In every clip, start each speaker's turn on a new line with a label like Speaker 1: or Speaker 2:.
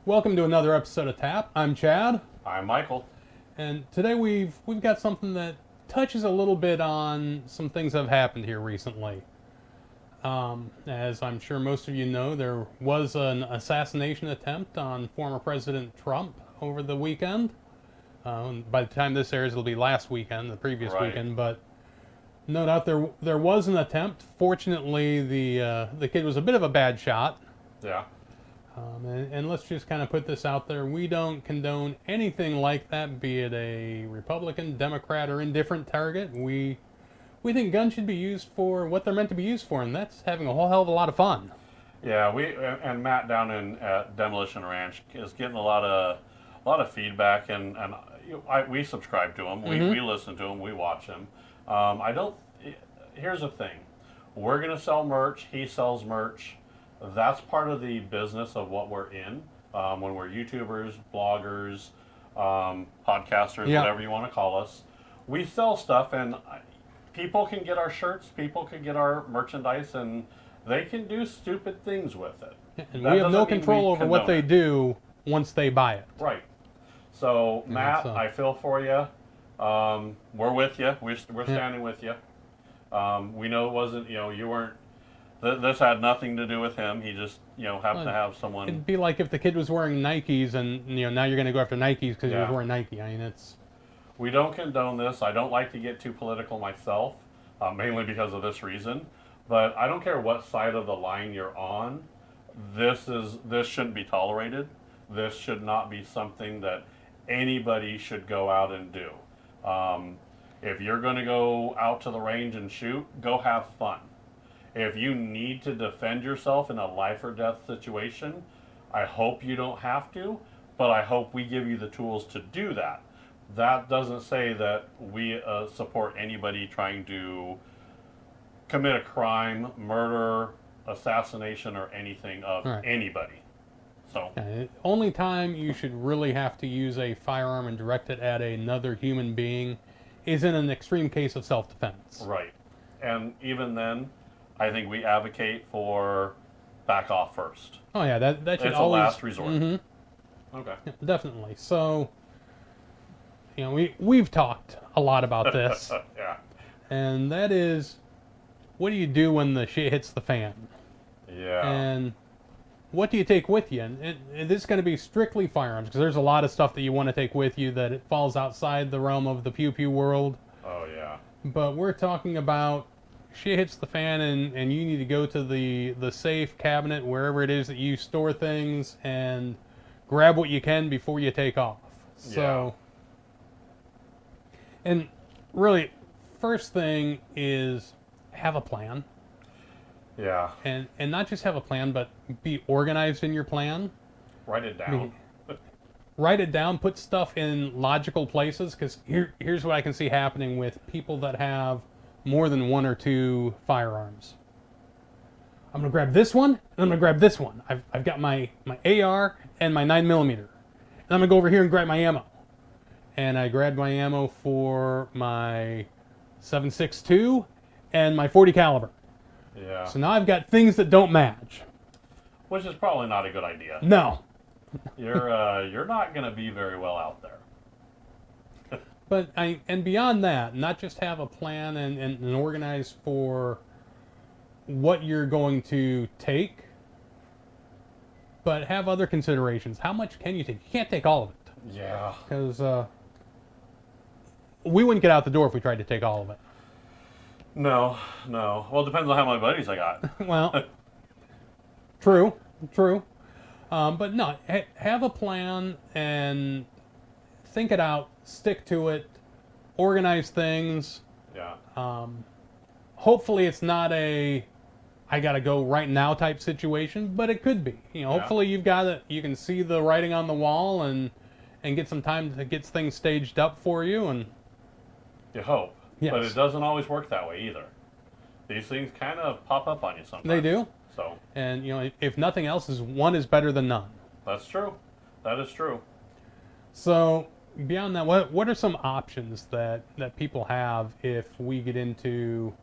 Speaker 1: Welcome to another episode of TAAP. I'm Chad,
Speaker 2: I'm Michael.
Speaker 1: and today we've got something that touches a little bit on some things that have happened here recently. As I'm sure most of you know, there was an assassination attempt on former President Trump over the weekend. By the time this airs, it'll be last weekend, the previous
Speaker 2: Right.
Speaker 1: weekend, but no doubt there was an attempt. Fortunately, the kid was a bit of a bad shot.
Speaker 2: Yeah.
Speaker 1: And let's just kind of put this out there. We don't condone anything like that, be it a Republican, Democrat, or indifferent target. We think guns should be used for what they're meant to be used for, and that's having a whole hell of a lot of fun.
Speaker 2: Yeah, we and Matt down in at Demolition Ranch is getting a lot of feedback, and we subscribe to him. We listen to him. We watch him. I don't. Here's the thing: we're gonna sell merch. He sells merch. That's part of the business of what we're in. When we're YouTubers, bloggers, podcasters,
Speaker 1: Yeah.
Speaker 2: whatever you want to call us, we sell stuff, and people can get our shirts. People can get our merchandise, and they can do stupid things with it.
Speaker 1: And
Speaker 2: That
Speaker 1: we have no
Speaker 2: doesn't mean
Speaker 1: control
Speaker 2: we
Speaker 1: over what
Speaker 2: condone
Speaker 1: they
Speaker 2: it.
Speaker 1: do once they buy it.
Speaker 2: Right. So, Matt,
Speaker 1: so-
Speaker 2: I feel for you. We're with you. We're standing with you. We know it wasn't, you weren't, this had nothing to do with him. He just, happened to have someone.
Speaker 1: It'd be like if the kid was wearing Nikes, and now you're going to go after Nikes because he was
Speaker 2: Yeah.
Speaker 1: wearing Nike. I mean, it's
Speaker 2: We don't condone this. I don't like to get too political myself, mainly because of this reason. But I don't care what side of the line you're on. This shouldn't be tolerated. This should not be something that anybody should go out and do. If you're going to go out to the range and shoot, go have fun. If you need to defend yourself in a life or death situation, I hope you don't have to, but I hope we give you the tools to do that. That doesn't say that we support anybody trying to commit a crime, murder, assassination, or anything of
Speaker 1: Right.
Speaker 2: anybody. So,
Speaker 1: only time you should really have to use a firearm and direct it at another human being is in an extreme case of self-defense.
Speaker 2: right. And even then, I think we advocate for back off first.
Speaker 1: Oh yeah, that should
Speaker 2: It's a
Speaker 1: always
Speaker 2: last resort.
Speaker 1: Mhm.
Speaker 2: Okay.
Speaker 1: Definitely. So, we've talked a lot about this,
Speaker 2: Yeah.
Speaker 1: and that is, what do you do when the shit hits the fan?
Speaker 2: Yeah.
Speaker 1: And what do you take with you? And this is going to be strictly firearms, because there's a lot of stuff that you want to take with you that it falls outside the realm of the pew pew world.
Speaker 2: Oh, yeah.
Speaker 1: But we're talking about shit hits the fan, and you need to go to the safe cabinet, wherever it is that you store things, and grab what you can before you take off. So, and really, first thing is have a plan.
Speaker 2: Yeah.
Speaker 1: And not just have a plan, but be organized in your plan.
Speaker 2: Write it down.
Speaker 1: Write it down, put stuff in logical places, because here's what I can see happening with people that have more than one or two firearms. I'm going to grab this one, and I'm going to grab this one. I've got my AR and my 9mm. And I'm going to go over here and grab my ammo. And I grabbed my ammo for my 7.62 and my 40 caliber.
Speaker 2: Yeah.
Speaker 1: So now I've got things that don't match.
Speaker 2: Which is probably not a good idea.
Speaker 1: No.
Speaker 2: You're not going to be very well out there.
Speaker 1: But and beyond that, not just have a plan and organize for what you're going to take, but have other considerations. How much can you take? You can't take all of it,
Speaker 2: Yeah.
Speaker 1: because we wouldn't get out the door if we tried to take all of it.
Speaker 2: No. Well, it depends on how many buddies I got.
Speaker 1: Well, true. But no, have a plan and think it out, stick to it, organize things.
Speaker 2: Yeah.
Speaker 1: Hopefully it's not a I gotta go right now type situation, but it could be. Hopefully you can see the writing on the wall and get some time to get things staged up for you. And
Speaker 2: You hope.
Speaker 1: Yes.
Speaker 2: But it doesn't always work that way either. These things kind of pop up on you sometimes.
Speaker 1: they do.
Speaker 2: So,
Speaker 1: And if nothing else, one is better than none.
Speaker 2: that's true. That is true.
Speaker 1: So beyond that, what are some options that people have if we get into,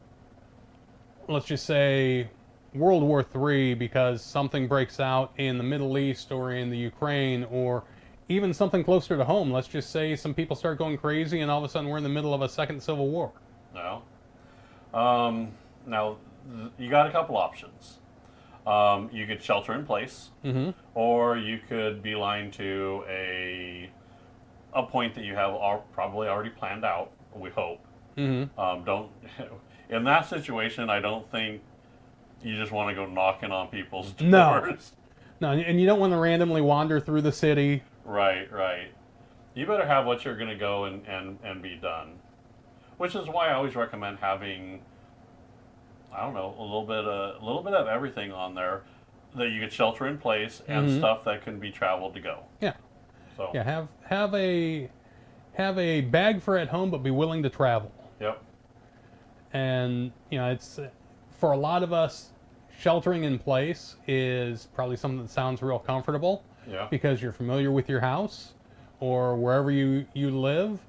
Speaker 1: let's just say, World War III because something breaks out in the Middle East or in the Ukraine, or even something closer to home. Let's just say some people start going crazy and all of a sudden we're in the middle of a second civil war.
Speaker 2: No. Now, you got a couple options. You could shelter in place,
Speaker 1: Mm-hmm.
Speaker 2: or you could beeline to a point that you have probably already planned out. We hope.
Speaker 1: Mm-hmm.
Speaker 2: Don't in that situation. I don't think you just want to go knocking on people's
Speaker 1: No.
Speaker 2: doors.
Speaker 1: No, and you don't want to randomly wander through the city.
Speaker 2: Right, right. You better have what you're going to go and be done. Which is why I always recommend having, I don't know, a little bit of everything on there that you could shelter in place and
Speaker 1: Mhm.
Speaker 2: stuff that can be traveled to go.
Speaker 1: Yeah.
Speaker 2: So
Speaker 1: Yeah, have a bag for at home, but be willing to travel.
Speaker 2: Yep.
Speaker 1: And it's for a lot of us, sheltering in place is probably something that sounds real comfortable
Speaker 2: Yeah.
Speaker 1: because you're familiar with your house or wherever you live.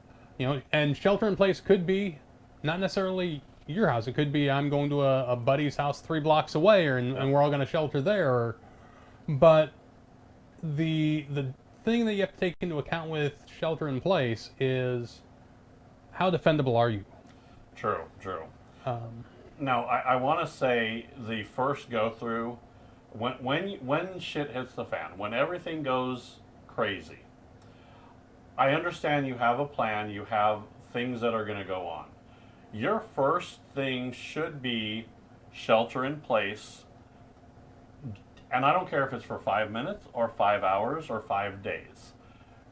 Speaker 1: And shelter in place could be not necessarily your house. It could be I'm going to a buddy's house 3 blocks away, and we're all going to shelter there. But the thing that you have to take into account with shelter in place is how defendable are you?
Speaker 2: True. True.
Speaker 1: Um,
Speaker 2: Now, I want to say the first go through, when shit hits the fan, when everything goes crazy, I understand you have a plan, you have things that are going to go on. Your first thing should be shelter in place, and I don't care if it's for 5 minutes or 5 hours or 5 days.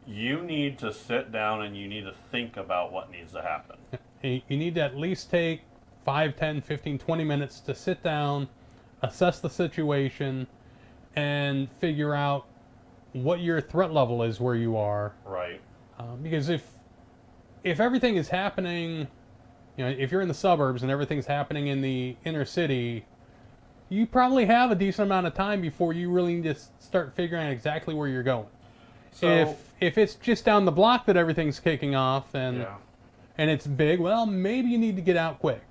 Speaker 2: You need to sit down and you need to think about what needs to happen.
Speaker 1: you need to at least take 5, 10, 15, 20 minutes to sit down, assess the situation, and figure out what your threat level is where you are.
Speaker 2: Right.
Speaker 1: Because if everything is happening, if you're in the suburbs and everything's happening in the inner city, you probably have a decent amount of time before you really need to start figuring out exactly where you're going.
Speaker 2: So,
Speaker 1: If it's just down the block that everything's kicking off and
Speaker 2: yeah.
Speaker 1: and it's big, well, maybe you need to get out quick.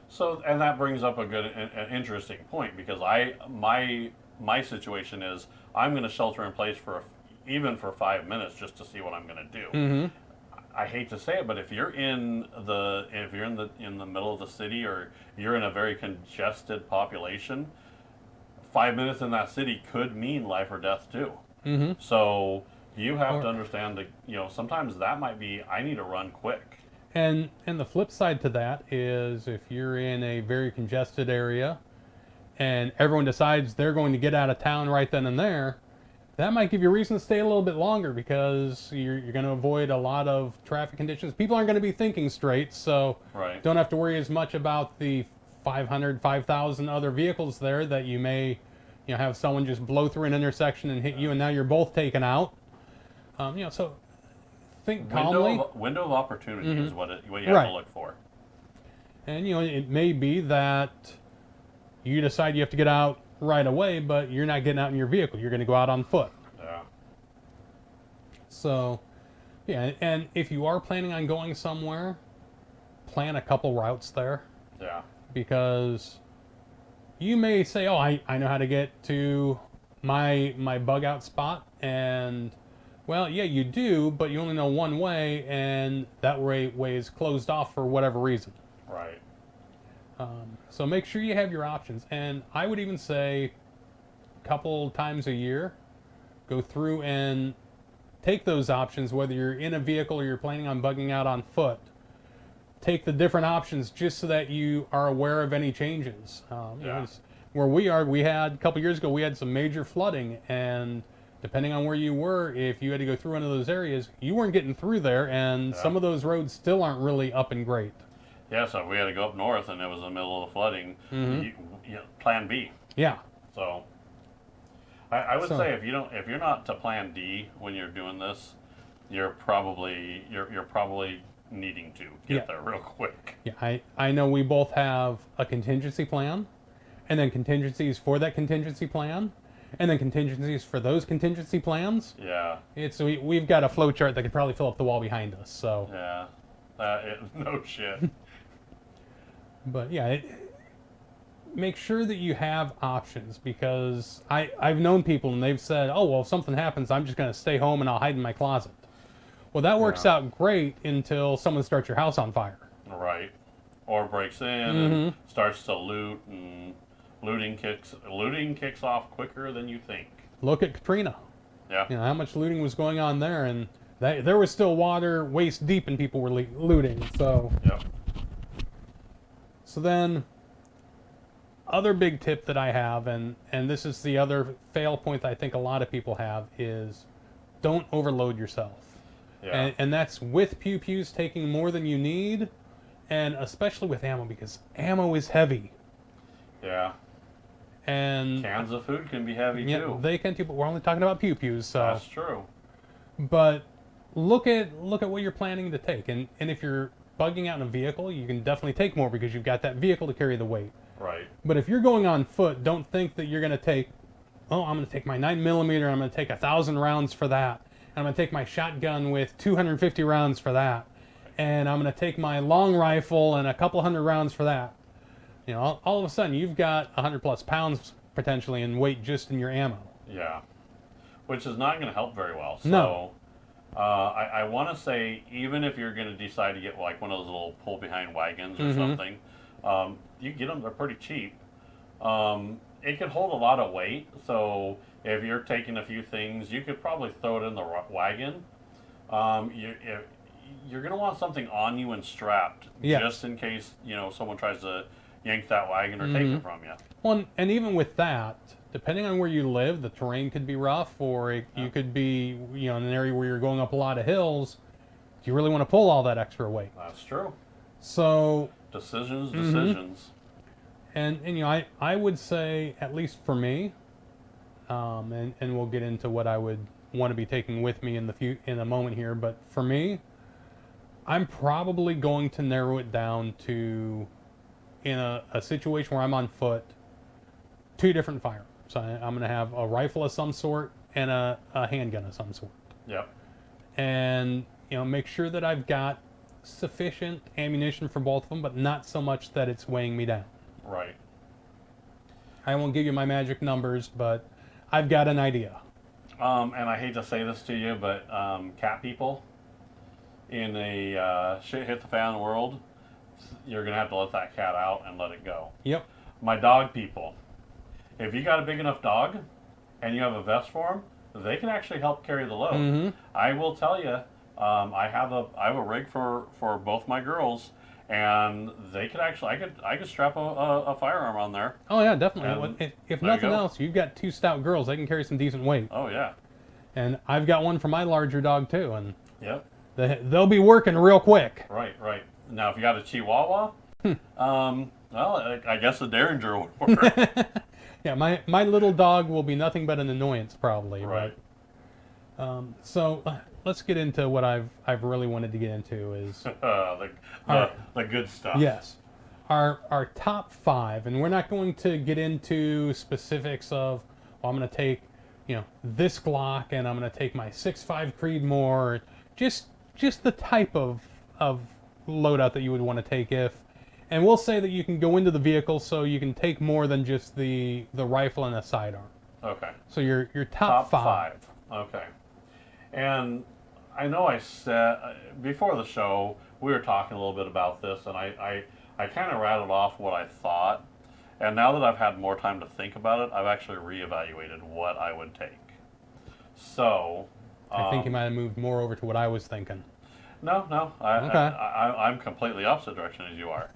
Speaker 2: So, and that brings up an interesting point because my situation is I'm going to shelter in place even for 5 minutes just to see what I'm going to do.
Speaker 1: Mm-hmm.
Speaker 2: I hate to say it, but if you're in the middle of the city or you're in a very congested population, 5 minutes in that city could mean life or death too.
Speaker 1: Mm-hmm.
Speaker 2: So you have to understand that sometimes that might be I need to run quick.
Speaker 1: And the flip side to that is if you're in a very congested area and everyone decides they're going to get out of town right then and there, that might give you a reason to stay a little bit longer because you're going to avoid a lot of traffic conditions. People aren't going to be thinking straight, so
Speaker 2: Right.
Speaker 1: don't have to worry as much about the 500, 5,000 other vehicles there that you may have someone just blow through an intersection and hit you, and now you're both taken out. So think calmly.
Speaker 2: Window of opportunity
Speaker 1: Mhm.
Speaker 2: is what you have
Speaker 1: Right.
Speaker 2: to look for.
Speaker 1: And it may be that you decide you have to get out right away, but you're not getting out in your vehicle. You're going to go out on foot.
Speaker 2: Yeah.
Speaker 1: So, yeah, and if you are planning on going somewhere, plan a couple routes there
Speaker 2: Yeah.
Speaker 1: because you may say, "Oh, I know how to get to my bug out spot," and well, yeah, you do, but you only know one way, and that way is closed off for whatever reason.
Speaker 2: Right.
Speaker 1: So make sure you have your options, and I would even say a couple times a year, go through and take those options, whether you're in a vehicle or you're planning on bugging out on foot. Take the different options just so that you are aware of any changes.
Speaker 2: Yeah.
Speaker 1: Where we had a couple years ago, we had some major flooding, and depending on where you were, if you had to go through one of those areas, you weren't getting through there, and some of those roads still aren't really up and great.
Speaker 2: Yeah, so if we had to go up north and it was in the middle of the flooding, plan B.
Speaker 1: Yeah.
Speaker 2: So I would
Speaker 1: So-
Speaker 2: say if you're not to plan D when you're doing this, you're probably needing to get
Speaker 1: Yeah.
Speaker 2: there real quick.
Speaker 1: Yeah, I know we both have a contingency plan, and then contingencies for that contingency plan, and then contingencies for those contingency plans.
Speaker 2: Yeah.
Speaker 1: We've got a flow chart that could probably fill up the wall behind us. So,
Speaker 2: Yeah. No shit.
Speaker 1: but yeah, make sure that you have options, because I've known people and they've said, oh, well, if something happens, I'm just going to stay home and I'll hide in my closet. Well, that works
Speaker 2: Yeah.
Speaker 1: out great until someone starts your house on fire.
Speaker 2: Right. Or breaks in and
Speaker 1: Mm-hmm.
Speaker 2: starts to loot, and looting kicks off quicker than you think.
Speaker 1: Look at Katrina.
Speaker 2: Yeah.
Speaker 1: You know, how much looting was going on there, and there was still water waist deep and people were looting.
Speaker 2: Yep.
Speaker 1: So then, other big tip that I have, and this is the other fail point that I think a lot of people have, is don't overload yourself.
Speaker 2: Yeah.
Speaker 1: And that's with pews taking more than you need, and especially with ammo, because ammo is heavy.
Speaker 2: Yeah.
Speaker 1: And
Speaker 2: Cans of food can be heavy
Speaker 1: yeah,
Speaker 2: too.
Speaker 1: they can too, but we're only talking about pews, so.
Speaker 2: That's true.
Speaker 1: But look at what you're planning to take, and if you're bugging out in a vehicle, you can definitely take more because you've got that vehicle to carry the weight.
Speaker 2: Right.
Speaker 1: But if you're going on foot, don't think that you're going to take, oh, I'm going to take my 9mm, I'm going to take 1,000 rounds for that, and I'm going to take my shotgun with 250 rounds for that, and I'm going to take my long rifle and a couple hundred rounds for that. You know, all of a sudden you've got 100 plus pounds potentially in weight just in your ammo.
Speaker 2: Yeah. Which is not going to help very well. So,
Speaker 1: No.
Speaker 2: I want to say, even if you're going to decide to get like one of those little pull behind wagons or something, you can get them. They're pretty cheap. It can hold a lot of weight. So if you're taking a few things, you could probably throw it in the wagon. You're going to want something on you and strapped,
Speaker 1: Yes.
Speaker 2: just in case someone tries to yank that wagon or take it from you.
Speaker 1: Well, and even with that, depending on where you live, the terrain could be rough, or you could be, in an area where you're going up a lot of hills. Do you really want to pull all that extra weight?
Speaker 2: That's true.
Speaker 1: So,
Speaker 2: Decisions.
Speaker 1: and I would say, at least for me, and we'll get into what I would want to be taking with me in a moment here, but for me, I'm probably going to narrow it down to, in a situation where I'm on foot, 2 different firearms. So I'm going to have a rifle of some sort and a handgun of some sort.
Speaker 2: Yep.
Speaker 1: And, make sure that I've got sufficient ammunition for both of them, but not so much that it's weighing me down.
Speaker 2: Right.
Speaker 1: I won't give you my magic numbers, but I've got an idea.
Speaker 2: And I hate to say this to you, but cat people in a shit hit the fan world, you're going to have to let that cat out and let it go.
Speaker 1: Yep.
Speaker 2: My dog people, if you got a big enough dog and you have a vest for them, they can actually help carry the load.
Speaker 1: Mm-hmm.
Speaker 2: I will tell you, I have a rig for both my girls, and they could actually I could strap a firearm on there.
Speaker 1: Oh yeah, definitely.
Speaker 2: And
Speaker 1: If
Speaker 2: there you
Speaker 1: nothing
Speaker 2: go.
Speaker 1: else, you've got 2 stout girls. They can carry some decent weight.
Speaker 2: Oh yeah.
Speaker 1: And I've got one for my larger dog too, and
Speaker 2: Yep.
Speaker 1: they'll be working real quick.
Speaker 2: Right. Now, if you got a Chihuahua, well, I guess a Derringer would work.
Speaker 1: Yeah, my little dog will be nothing but an annoyance probably.
Speaker 2: Right.
Speaker 1: But, so let's get into what I've really wanted to get into is
Speaker 2: the good stuff.
Speaker 1: yes, our top 5, and we're not going to get into specifics of, well, I'm going to take this Glock and I'm going to take my 6.5 Creedmoor, just the type of loadout that you would want to take and we'll say that you can go into the vehicle so you can take more than just the rifle and a sidearm.
Speaker 2: Okay.
Speaker 1: So your top 5.
Speaker 2: Okay. And I know I said before the show we were talking a little bit about this, and I kind of rattled off what I thought, and now that I've had more time to think about it, I've actually reevaluated what I would take. So
Speaker 1: I think you might have moved more over to what I was thinking.
Speaker 2: No,
Speaker 1: Okay.
Speaker 2: I'm completely opposite direction as you are.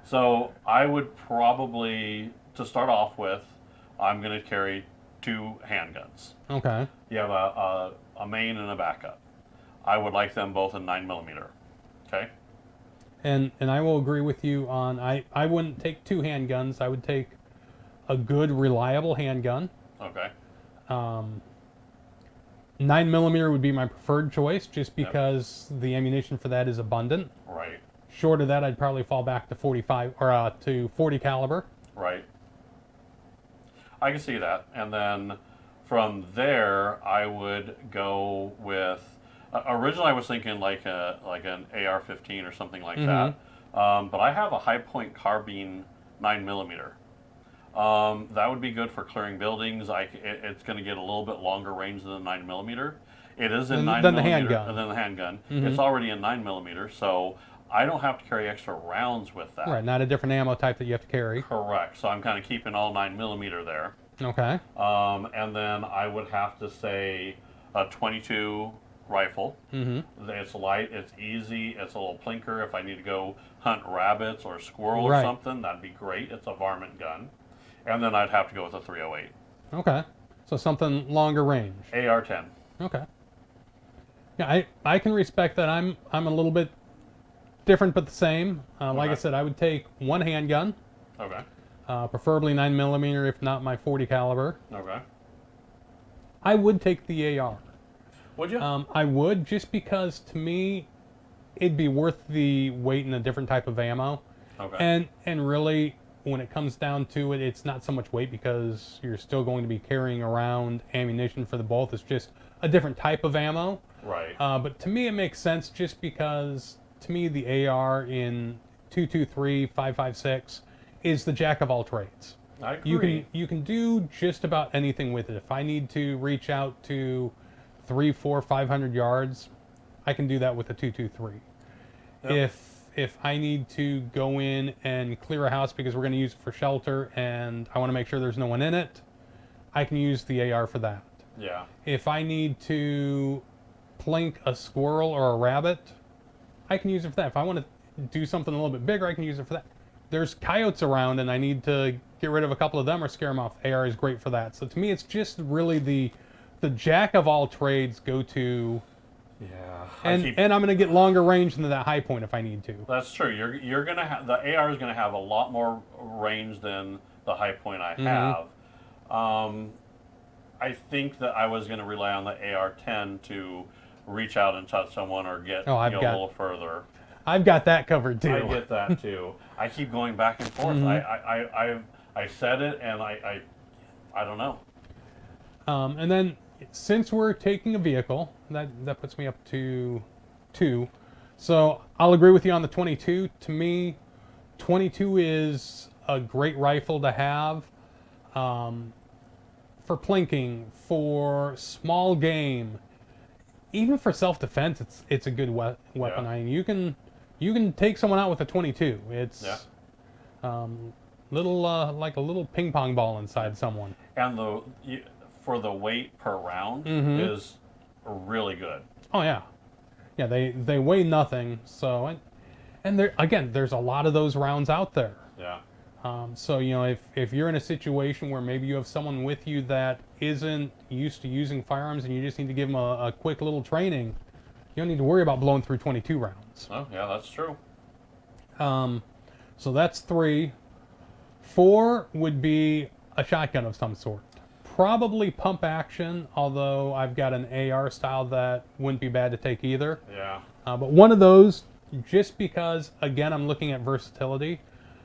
Speaker 2: So I would probably, to start off with, I'm going to carry 2 handguns.
Speaker 1: Okay.
Speaker 2: You have a main and a backup. I would like them both in 9mm. Okay.
Speaker 1: And I will agree with you on I wouldn't take 2 handguns. I would take a good reliable handgun.
Speaker 2: Okay.
Speaker 1: 9mm would be my preferred choice, just because the ammunition for that is abundant.
Speaker 2: Right.
Speaker 1: Short of that, I'd probably fall back to 45 or to 40 caliber.
Speaker 2: Right. I can see that, and then from there, I would go with. Originally, I was thinking like an AR-15 or something like that, but I have a high point carbine 9mm. That would be good for clearing buildings. It's going to get a little bit longer range than the 9mm. It is in 9mm.
Speaker 1: Than the handgun.
Speaker 2: And then the handgun.
Speaker 1: Mm-hmm.
Speaker 2: It's already in 9mm, so I don't have to carry extra rounds with that.
Speaker 1: Right, not a different ammo type that you have to carry.
Speaker 2: Correct. So I'm kind of keeping all 9mm there.
Speaker 1: Okay.
Speaker 2: And then I would have to say a 22 rifle.
Speaker 1: Mm-hmm.
Speaker 2: It's light, it's easy, it's a little plinker. If I need to go hunt rabbits or squirrel
Speaker 1: Right.
Speaker 2: or something, that'd be great. It's a varmint gun. And then I'd have to go with a 308.
Speaker 1: Okay. So something longer range.
Speaker 2: AR-10.
Speaker 1: Okay. Yeah, I can respect that. I'm a little bit different but the same. Like I
Speaker 2: Okay.
Speaker 1: said, I would take one handgun,
Speaker 2: Okay.
Speaker 1: preferably 9mm, if not my 40 caliber.
Speaker 2: Okay.
Speaker 1: I would take the AR.
Speaker 2: Would you?
Speaker 1: I would, just because to me, it'd be worth the weight in a different type of ammo.
Speaker 2: Okay.
Speaker 1: And really, when it comes down to it, it's not so much weight because you're still going to be carrying around ammunition for the both. It's just a different type of ammo.
Speaker 2: Right.
Speaker 1: But to me, it makes sense just because, to me, the AR in 223, 556 is the jack of all trades.
Speaker 2: I agree.
Speaker 1: You can do just about anything with it. If I need to reach out to 300, 400, 500 yards, I can do that with a 223.
Speaker 2: Yep.
Speaker 1: If I need to go in and clear a house because we're going to use it for shelter and I want to make sure there's no one in it, I can use the AR for that.
Speaker 2: Yeah.
Speaker 1: If I need to plink a squirrel or a rabbit, I can use it for that. If I want to do something a little bit bigger, I can use it for that. There's coyotes around and I need to get rid of a couple of them or scare them off. AR is great for that. So to me, it's just really the jack of all trades go to.
Speaker 2: Yeah.
Speaker 1: And I'm going to get longer range than that high point if I need to.
Speaker 2: That's true. You're gonna have the AR is gonna have a lot more range than the high point I have. I think that I was gonna rely on the AR-10 to reach out and touch someone or get a little further.
Speaker 1: I've got that covered too.
Speaker 2: I get that too. I keep going back and forth. I said it and I don't know.
Speaker 1: And then since we're taking a vehicle, that puts me up to 2. So I'll agree with you on the 22. To me, 22 is a great rifle to have for plinking, for small game, even for self-defense. It's a good weapon.
Speaker 2: Yeah.
Speaker 1: I mean, you can take someone out with a 22. It's little like a little ping pong ball inside someone.
Speaker 2: And for the weight per round is really good.
Speaker 1: Oh yeah, yeah. They weigh nothing. So and there's a lot of those rounds out there.
Speaker 2: Yeah.
Speaker 1: So if you're in a situation where maybe you have someone with you that isn't used to using firearms and you just need to give them a quick little training, you don't need to worry about blowing through 22 rounds.
Speaker 2: Oh yeah, that's true.
Speaker 1: So that's 3. 4 would be a shotgun of some sort. Probably pump action, although I've got an AR style that wouldn't be bad to take either.
Speaker 2: Yeah.
Speaker 1: But one of those, just because, again, I'm looking at versatility.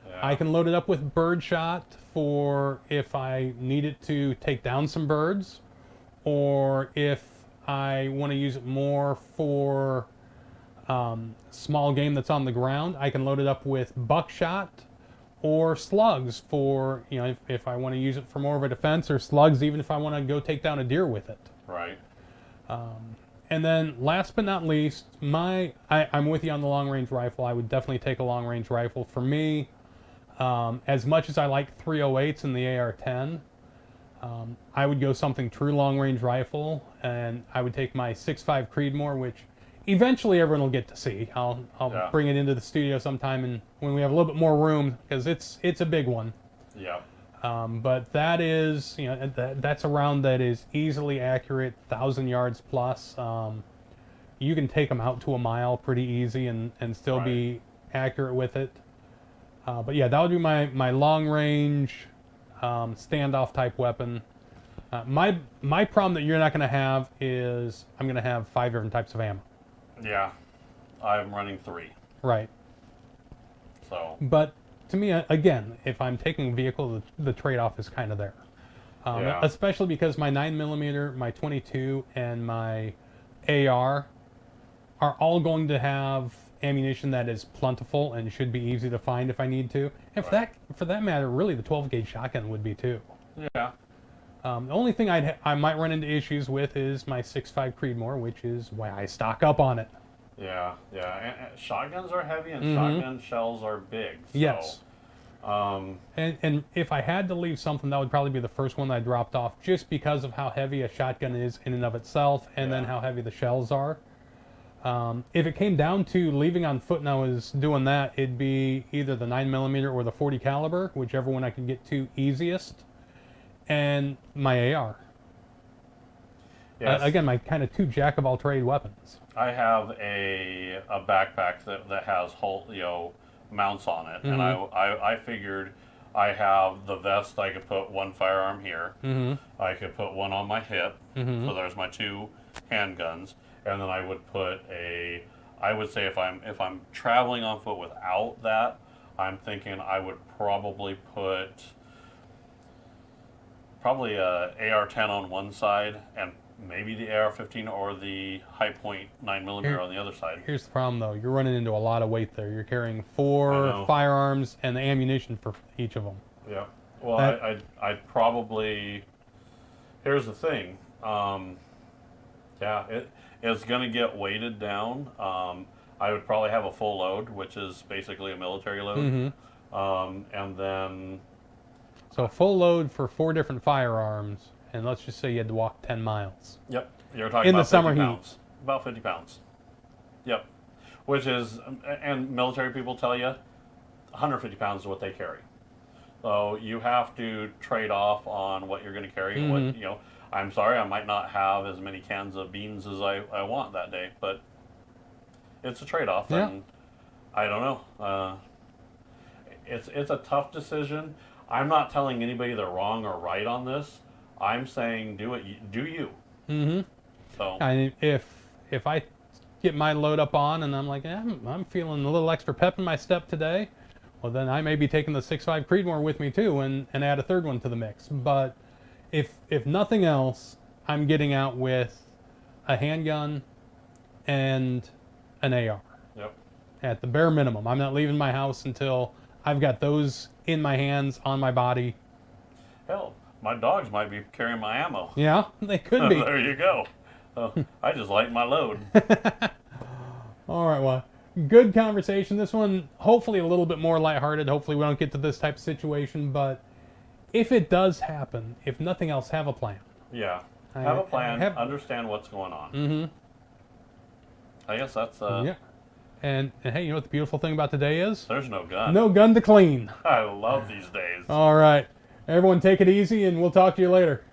Speaker 2: Yeah.
Speaker 1: I can load it up with birdshot for if I need it to take down some birds, or if I want to use it more for small game that's on the ground. I can load it up with buckshot or slugs for, if I want to use it for more of a defense, or slugs even if I want to go take down a deer with it.
Speaker 2: Right.
Speaker 1: And then last but not least, I'm with you on the long range rifle. I would definitely take a long range rifle. For me, as much as I like 308s and the AR-10, I would go something true long range rifle, and I would take my 6.5 Creedmoor, which eventually everyone will get to see. I'll bring it into the studio sometime, and when we have a little bit more room, because it's a big one.
Speaker 2: Yeah.
Speaker 1: But that is, that's a round that is easily accurate, 1,000 yards plus. You can take them out to a mile pretty easy and still be accurate with it. But yeah, that would be my long range standoff type weapon. My problem that you're not going to have is I'm going to have 5 different types of ammo.
Speaker 2: Yeah. I'm running 3.
Speaker 1: Right.
Speaker 2: So.
Speaker 1: But to me, again, if I'm taking a vehicle, the trade-off is kind of there. Especially because my 9mm, my 22, and my AR are all going to have ammunition that is plentiful and should be easy to find if I need to. And
Speaker 2: Right.
Speaker 1: for that matter, really the 12 gauge shotgun would be too.
Speaker 2: Yeah.
Speaker 1: The only thing I might run into issues with is my 6.5 Creedmoor, which is why I stock up on it.
Speaker 2: Yeah. And shotguns are heavy, and
Speaker 1: Mhm.
Speaker 2: shotgun shells are big. So,
Speaker 1: Yes.
Speaker 2: Um,
Speaker 1: And if I had to leave something, that would probably be the first one that I dropped off, just because of how heavy a shotgun is in and of itself, and then
Speaker 2: Yeah.
Speaker 1: how heavy the shells are. If it came down to leaving on foot and I was doing that, it'd be either the 9mm or the 40 caliber, whichever one I could get to easiest, and my AR.
Speaker 2: yes.
Speaker 1: Again, my kind of two jack of all trade weapons.
Speaker 2: I have a backpack that has whole, mounts on it, and I figured I have the vest. I could put one firearm here.
Speaker 1: Mm-hmm.
Speaker 2: I could put one on my hip.
Speaker 1: Mm-hmm.
Speaker 2: So there's my two handguns, and then I would put I would say if I'm traveling on foot without that, I'm thinking I would probably put a AR-10 on one side and maybe the AR-15 or the high point 9mm on the other side.
Speaker 1: Here's the problem, though. You're running into a lot of weight there. You're carrying
Speaker 2: I
Speaker 1: 4
Speaker 2: know.
Speaker 1: firearms and the ammunition for each of them.
Speaker 2: Yeah. Well,
Speaker 1: That-
Speaker 2: I'd probably. Here's the thing. It's going to get weighted down. I would probably have a full load, which is basically a military load.
Speaker 1: Mm-hmm.
Speaker 2: And then.
Speaker 1: So full load for 4 different firearms, and let's just say you had to walk 10 miles.
Speaker 2: Yep. You're talking
Speaker 1: In the
Speaker 2: about 50
Speaker 1: summer heat.
Speaker 2: pounds. About 50 pounds. Yep. Which is, and military people tell you, 150 pounds is what they carry. So you have to trade off on what you're going to carry.
Speaker 1: Mhm.
Speaker 2: What I'm sorry, I might not have as many cans of beans as I want that day, but it's a trade-off,
Speaker 1: Yeah.
Speaker 2: and I don't know. It's a tough decision. I'm not telling anybody they're wrong or right on this. I'm saying do you.
Speaker 1: Mm-hmm.
Speaker 2: So
Speaker 1: And if I get my load up on and I'm like, I'm feeling a little extra pep in my step today, well, then I may be taking the 6.5 Creedmoor with me too and add a third one to the mix. But if nothing else, I'm getting out with a handgun and an AR
Speaker 2: yep.
Speaker 1: at the bare minimum. I'm not leaving my house until I've got those in my hands, on my body.
Speaker 2: Hell, my dogs might be carrying my ammo.
Speaker 1: Yeah, they could be.
Speaker 2: There you go. I just lighten my load.
Speaker 1: All right, well, good conversation. This one, hopefully a little bit more lighthearted. Hopefully we don't get to this type of situation, but if it does happen, if nothing else, have a plan.
Speaker 2: Yeah. Have a plan.
Speaker 1: Have-
Speaker 2: Understand what's going on.
Speaker 1: Mm-hmm.
Speaker 2: I guess that's.
Speaker 1: Yeah. And hey, you know what the beautiful thing about today is?
Speaker 2: There's no gun.
Speaker 1: No gun to clean.
Speaker 2: I love these days.
Speaker 1: All right. Everyone take it easy, and we'll talk to you later.